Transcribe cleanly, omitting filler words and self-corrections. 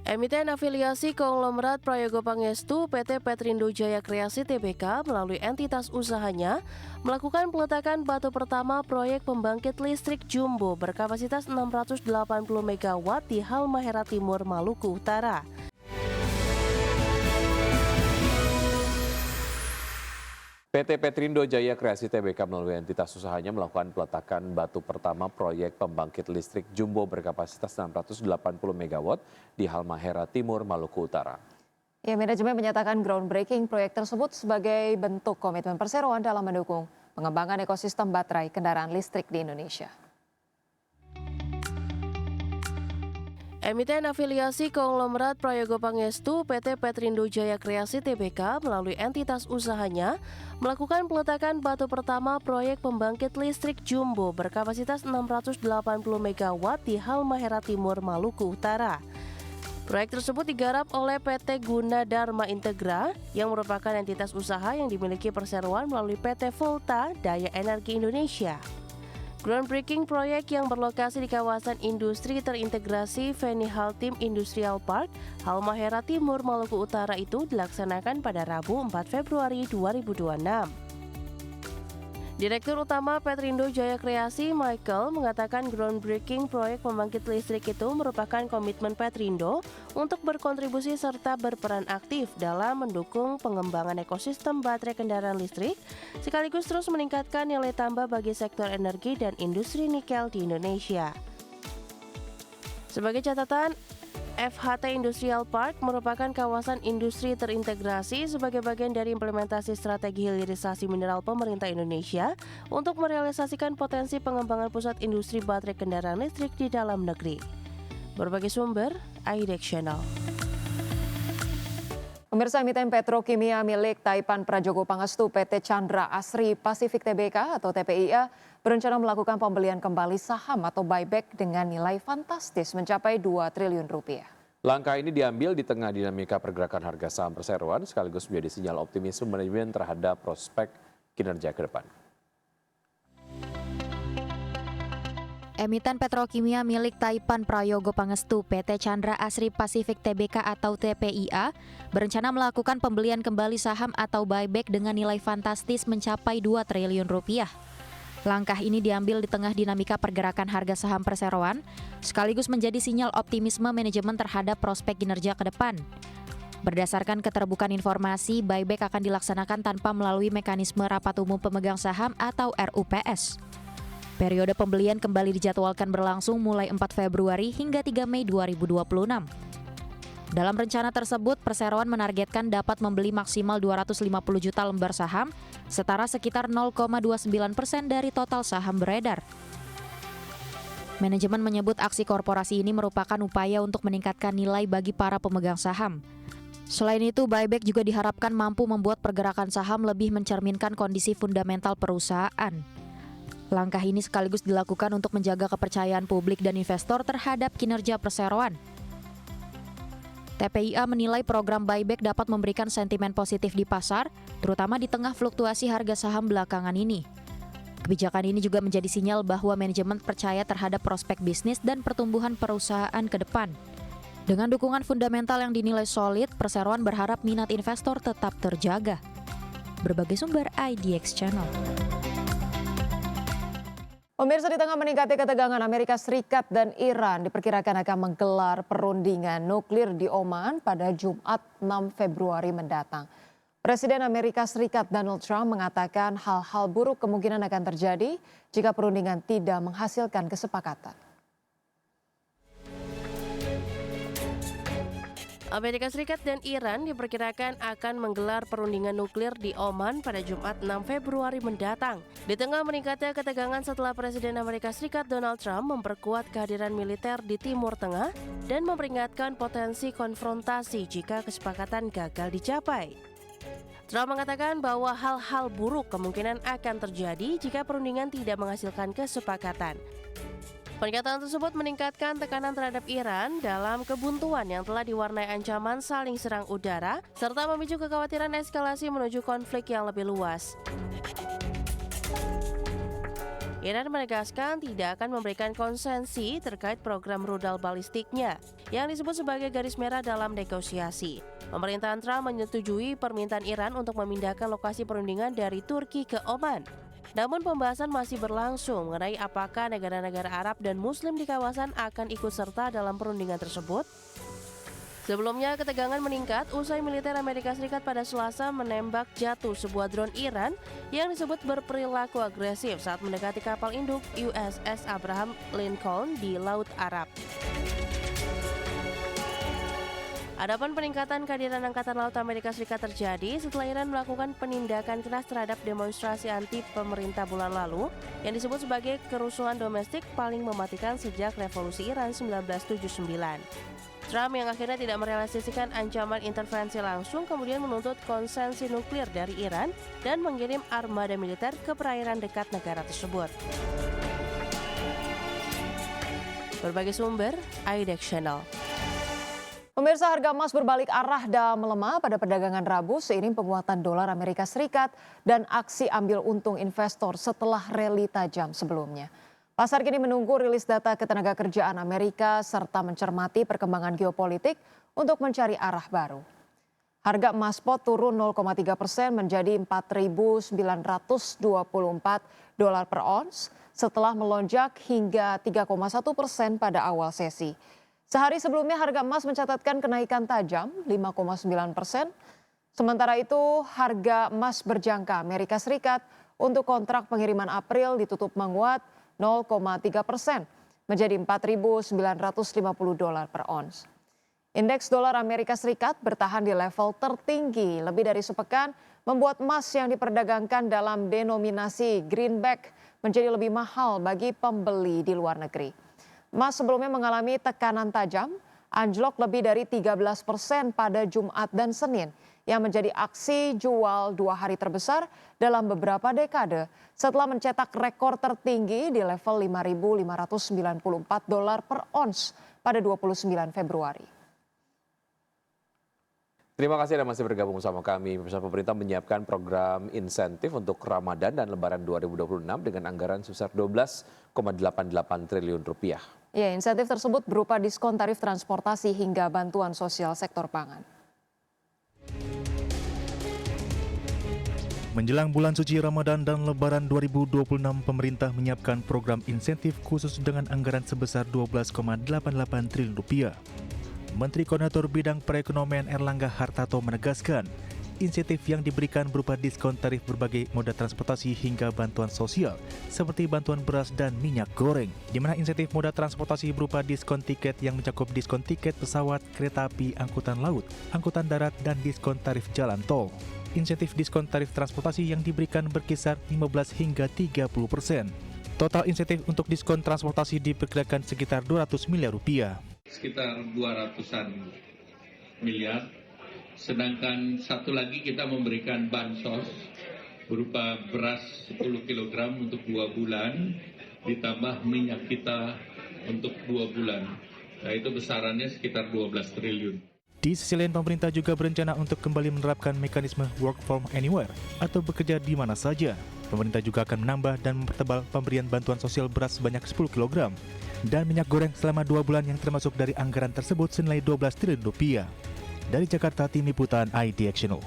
Emiten afiliasi konglomerat Prayogo Pangestu PT Petrindo Jaya Kreasi Tbk melalui entitas usahanya melakukan peletakan batu pertama proyek pembangkit listrik jumbo berkapasitas 680 MW di Halmahera Timur, Maluku Utara. PT Petrindo Jaya Kreasi Tbk melalui entitas usahanya melakukan peletakan batu pertama proyek pembangkit listrik jumbo berkapasitas 680 MW di Halmahera Timur, Maluku Utara. Ya, manajemen menyatakan groundbreaking proyek tersebut sebagai bentuk komitmen perseroan dalam mendukung pengembangan ekosistem baterai kendaraan listrik di Indonesia. Emiten afiliasi konglomerat Prayogo Pangestu PT Petrindo Jaya Kreasi Tbk melalui entitas usahanya melakukan peletakan batu pertama proyek pembangkit listrik jumbo berkapasitas 680 MW di Halmahera Timur, Maluku Utara. Proyek tersebut digarap oleh PT Guna Dharma Integra yang merupakan entitas usaha yang dimiliki perseroan melalui PT Volta Daya Energi Indonesia. Groundbreaking proyek yang berlokasi di kawasan industri terintegrasi Feni Haltim Industrial Park, Halmahera Timur, Maluku Utara itu dilaksanakan pada Rabu 4 Februari 2026. Direktur Utama Petrindo Jaya Kreasi Michael mengatakan groundbreaking proyek pembangkit listrik itu merupakan komitmen Petrindo untuk berkontribusi serta berperan aktif dalam mendukung pengembangan ekosistem baterai kendaraan listrik, sekaligus terus meningkatkan nilai tambah bagi sektor energi dan industri nikel di Indonesia. Sebagai catatan, FHT Industrial Park merupakan kawasan industri terintegrasi sebagai bagian dari implementasi strategi hilirisasi mineral pemerintah Indonesia untuk merealisasikan potensi pengembangan pusat industri baterai kendaraan listrik di dalam negeri. Berbagai sumber, IDX Channel. Pemirsa, emiten petrokimia milik Taipan Prajogo Pangestu PT Chandra Asri Pacific Tbk atau TPIA berencana melakukan pembelian kembali saham atau buyback dengan nilai fantastis mencapai 2 triliun rupiah. Langkah ini diambil di tengah dinamika pergerakan harga saham perseroan sekaligus menjadi sinyal optimisme manajemen terhadap prospek kinerja ke depan. Emiten petrokimia milik Taipan Prayogo Pangestu PT Chandra Asri Pacific Tbk atau TPIA berencana melakukan pembelian kembali saham atau buyback dengan nilai fantastis mencapai 2 triliun rupiah. Langkah ini diambil di tengah dinamika pergerakan harga saham perseroan sekaligus menjadi sinyal optimisme manajemen terhadap prospek kinerja ke depan. Berdasarkan keterbukaan informasi, buyback akan dilaksanakan tanpa melalui mekanisme rapat umum pemegang saham atau RUPS. Periode pembelian kembali dijadwalkan berlangsung mulai 4 Februari hingga 3 Mei 2026. Dalam rencana tersebut, perseroan menargetkan dapat membeli maksimal 250 juta lembar saham, setara sekitar 0,29% dari total saham beredar. Manajemen menyebut aksi korporasi ini merupakan upaya untuk meningkatkan nilai bagi para pemegang saham. Selain itu, buyback juga diharapkan mampu membuat pergerakan saham lebih mencerminkan kondisi fundamental perusahaan. Langkah ini sekaligus dilakukan untuk menjaga kepercayaan publik dan investor terhadap kinerja perseroan. TPIA menilai program buyback dapat memberikan sentimen positif di pasar, terutama di tengah fluktuasi harga saham belakangan ini. Kebijakan ini juga menjadi sinyal bahwa manajemen percaya terhadap prospek bisnis dan pertumbuhan perusahaan ke depan. Dengan dukungan fundamental yang dinilai solid, perseroan berharap minat investor tetap terjaga. Berbagai sumber IDX Channel. Pemirsa, di tengah meningkatnya ketegangan Amerika Serikat dan Iran diperkirakan akan menggelar perundingan nuklir di Oman pada Jumat 6 Februari mendatang. Presiden Amerika Serikat Donald Trump mengatakan hal-hal buruk kemungkinan akan terjadi jika perundingan tidak menghasilkan kesepakatan. Amerika Serikat dan Iran diperkirakan akan menggelar perundingan nuklir di Oman pada Jumat 6 Februari mendatang. Di tengah meningkatnya ketegangan setelah Presiden Amerika Serikat Donald Trump memperkuat kehadiran militer di Timur Tengah dan memperingatkan potensi konfrontasi jika kesepakatan gagal dicapai. Trump mengatakan bahwa hal-hal buruk kemungkinan akan terjadi jika perundingan tidak menghasilkan kesepakatan. Pernyataan tersebut meningkatkan tekanan terhadap Iran dalam kebuntuan yang telah diwarnai ancaman saling serang udara serta memicu kekhawatiran eskalasi menuju konflik yang lebih luas. Iran menegaskan tidak akan memberikan konsensi terkait program rudal balistiknya yang disebut sebagai garis merah dalam negosiasi. Pemerintahan Trump menyetujui permintaan Iran untuk memindahkan lokasi perundingan dari Turki ke Oman. Namun pembahasan masih berlangsung mengenai apakah negara-negara Arab dan Muslim di kawasan akan ikut serta dalam perundingan tersebut. Sebelumnya, ketegangan meningkat usai militer Amerika Serikat pada Selasa menembak jatuh sebuah drone Iran yang disebut berperilaku agresif saat mendekati kapal induk USS Abraham Lincoln di Laut Arab. Adapun peningkatan kehadiran Angkatan Laut Amerika Serikat terjadi setelah Iran melakukan penindakan keras terhadap demonstrasi anti pemerintah bulan lalu yang disebut sebagai kerusuhan domestik paling mematikan sejak Revolusi Iran 1979. Trump yang akhirnya tidak merealisasikan ancaman intervensi langsung kemudian menuntut konsensi nuklir dari Iran dan mengirim armada militer ke perairan dekat negara tersebut. Berbagai sumber, IDX Channel. Pemirsa, harga emas berbalik arah dan melemah pada perdagangan Rabu seiring penguatan dolar Amerika Serikat dan aksi ambil untung investor setelah rally tajam sebelumnya. Pasar kini menunggu rilis data ketenagakerjaan Amerika serta mencermati perkembangan geopolitik untuk mencari arah baru. Harga emas spot turun 0,3% menjadi $4.924 per ons setelah melonjak hingga 3,1% pada awal sesi. Sehari sebelumnya harga emas mencatatkan kenaikan tajam 5,9%. Sementara itu harga emas berjangka Amerika Serikat untuk kontrak pengiriman April ditutup menguat 0,3% menjadi $4.950 per ons. Indeks dolar Amerika Serikat bertahan di level tertinggi lebih dari sepekan, membuat emas yang diperdagangkan dalam denominasi greenback menjadi lebih mahal bagi pembeli di luar negeri. Emas sebelumnya mengalami tekanan tajam, anjlok lebih dari 13% pada Jumat dan Senin, yang menjadi aksi jual 2 hari terbesar dalam beberapa dekade setelah mencetak rekor tertinggi di level $5.594 per ons pada 29 Februari. Terima kasih Anda masih bergabung bersama kami. Pemerintah menyiapkan program insentif untuk Ramadan dan Lebaran 2026 dengan anggaran sebesar Rp12,88 triliun. Ya, insentif tersebut berupa diskon tarif transportasi hingga bantuan sosial sektor pangan. Menjelang bulan suci Ramadan dan Lebaran 2026, pemerintah menyiapkan program insentif khusus dengan anggaran sebesar Rp12,88 triliun. Menteri Koordinator Bidang Perekonomian Erlangga Hartarto menegaskan, insentif yang diberikan berupa diskon tarif berbagai moda transportasi hingga bantuan sosial, seperti bantuan beras dan minyak goreng, di mana insentif moda transportasi berupa diskon tiket yang mencakup diskon tiket pesawat, kereta api, angkutan laut, angkutan darat, dan diskon tarif jalan tol. Insentif diskon tarif transportasi yang diberikan berkisar 15 hingga 30%. Total insentif untuk diskon transportasi diperkirakan sekitar Rp200 miliar. Sekitar 200-an miliar. Sedangkan satu lagi kita memberikan bansos berupa beras 10 kg untuk 2 bulan, ditambah minyak kita untuk 2 bulan. Nah, itu besarannya sekitar 12 triliun. Di sisi lain, pemerintah juga berencana untuk kembali menerapkan mekanisme work from anywhere atau bekerja di mana saja. Pemerintah juga akan menambah dan mempertebal pemberian bantuan sosial beras sebanyak 10 kg dan minyak goreng selama 2 bulan yang termasuk dari anggaran tersebut senilai Rp12 triliun. Dari Jakarta, Tim Liputan IDX Channel.